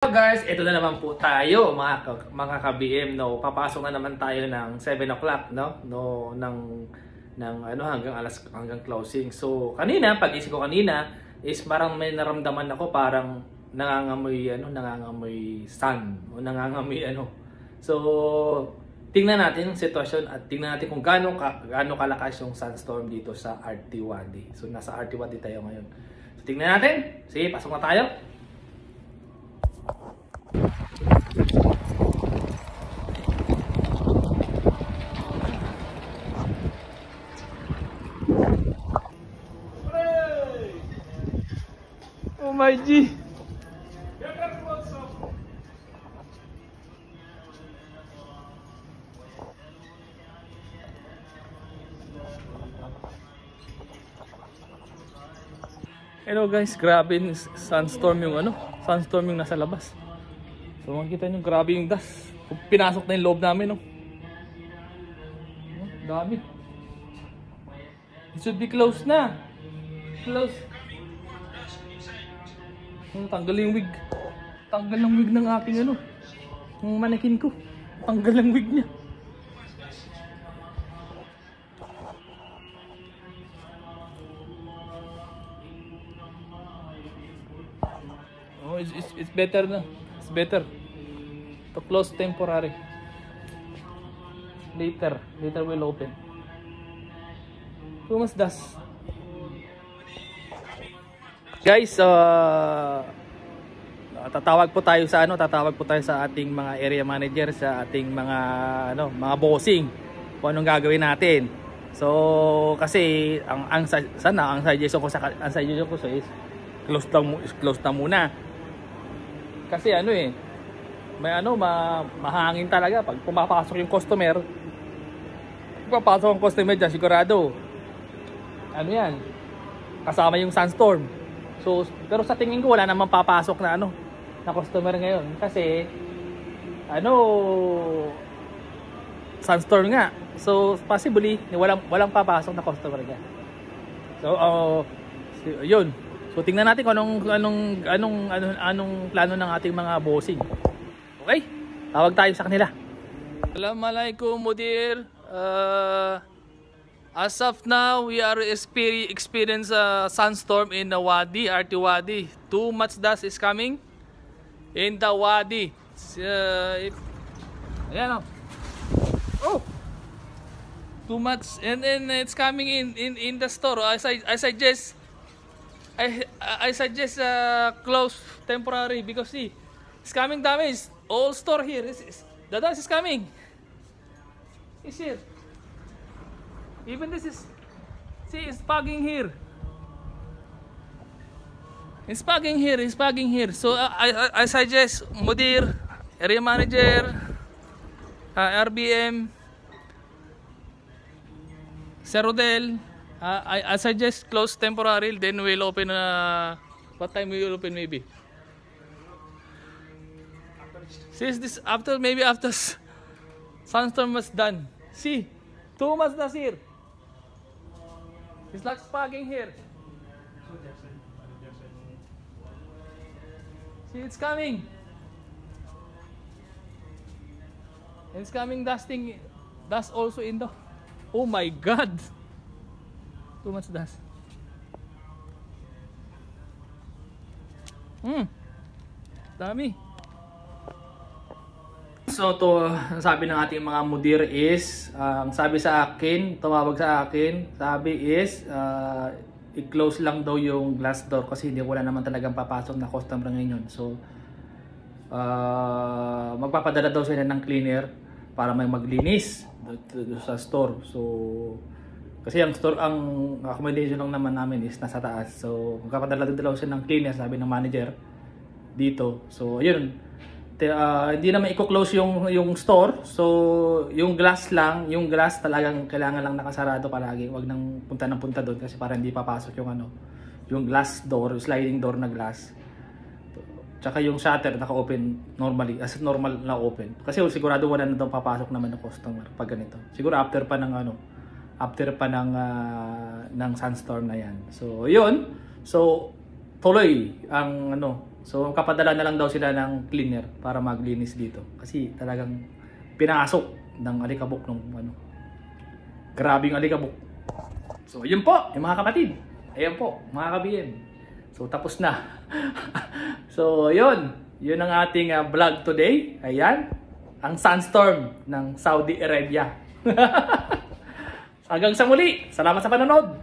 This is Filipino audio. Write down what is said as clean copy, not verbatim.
Hello guys, ito na naman po tayo mga ka-BM, no. Papasok na naman tayo ng 7 o'clock, no, ng ano hanggang closing. So kanina, pag-isip ko kanina is parang may naramdaman ako, parang nangangamoy sun o nangangamoy ano. So tingnan natin yung sitwasyon at tingnan natin kung gaano kalakas yung sunstorm dito sa RT Wadi. So nasa RT Wadi tayo ngayon. So tingnan natin. Sige, pasok na tayo. Oh my G! Hello guys, grabe yung sunstorm yung sunstorm yung nasa labas. So makikita nyo, grabe yung dust. Pinasok na yung loob namin, no? Dami. It should be closed na. Close. Tanggal yung wig. Tanggal ng wig ng aking ng mannequin ko. Tanggal ng wig niya. Oh, it's better na. It's better to close temporary. Later will open. Too much dust. Guys, tatawag po tayo sa ating mga area manager, sa ating mga mga bossing kung anong gagawin natin. So kasi ang suggestion ko is close lang muna. Kasi may mahangin talaga pag pumapasok yung customer. Pumapasok ang customer dyan, sigurado yan, kasama yung sunstorm. So pero sa tingin ko wala namang papasok na na customer ngayon kasi sunstorm nga. So possibly walang papasok na customer nga. So yun. So tingnan natin kung anong plano ng ating mga bossing. Okay? Tawag tayo sa kanila. Assalamualaikum Mudir. As of now, we are experience a sunstorm in the Wadi, RT Wadi. Too much dust is coming in the Wadi. Ayan oh. Too much, and then it's coming in the store. I suggest close temporary because see, it's coming damage. All store here. The dust is coming. It's here. Even this is, see, it's fogging here. It's fogging here. So I suggest Mudir, area manager, RBM, Sir Rodel. I suggest close temporary, then we'll open. What time we will open maybe? Since this after sunstorm was done. See, too much dust here. It's like fogging here. See, it's coming. It's coming dusting. Dust also in the. Oh my God. Too much dust. Dami. So sabi ng ating mga mudir is, ang sabi sa akin, tumawag sa akin, sabi is i-close lang daw yung glass door kasi wala naman talagang papasok na customer ngayon. So magpapadala daw sila ng cleaner para may maglinis sa store. So kasi ang store, ang accommodation lang naman namin is nasa taas. So magpapadala daw sila ng cleaner, sabi ng manager dito. So ayun, hindi naman i-close yung store. So yung glass talagang kailangan lang nakasarado palagi. Wag nang punta doon kasi para hindi papasok yung glass door, sliding door na glass. Tsaka yung shutter naka-open normally, as normal na open. Kasi sigurado wala na daw papasok naman ng customer pag ganito. Siguro after pa ng sunstorm na yan. So yun. So tuloy ang So kapadala na lang daw sila ng cleaner para maglinis dito. Kasi talagang pinasok ng alikabok ng ano. Grabing alikabok. So yun po, yung mga kapatid. Ayan po, mga ka-BM. So tapos na. So yun, yun ang ating vlog today. Ayan, ang sandstorm ng Saudi Arabia. Hanggang sa muli, salamat sa panonood.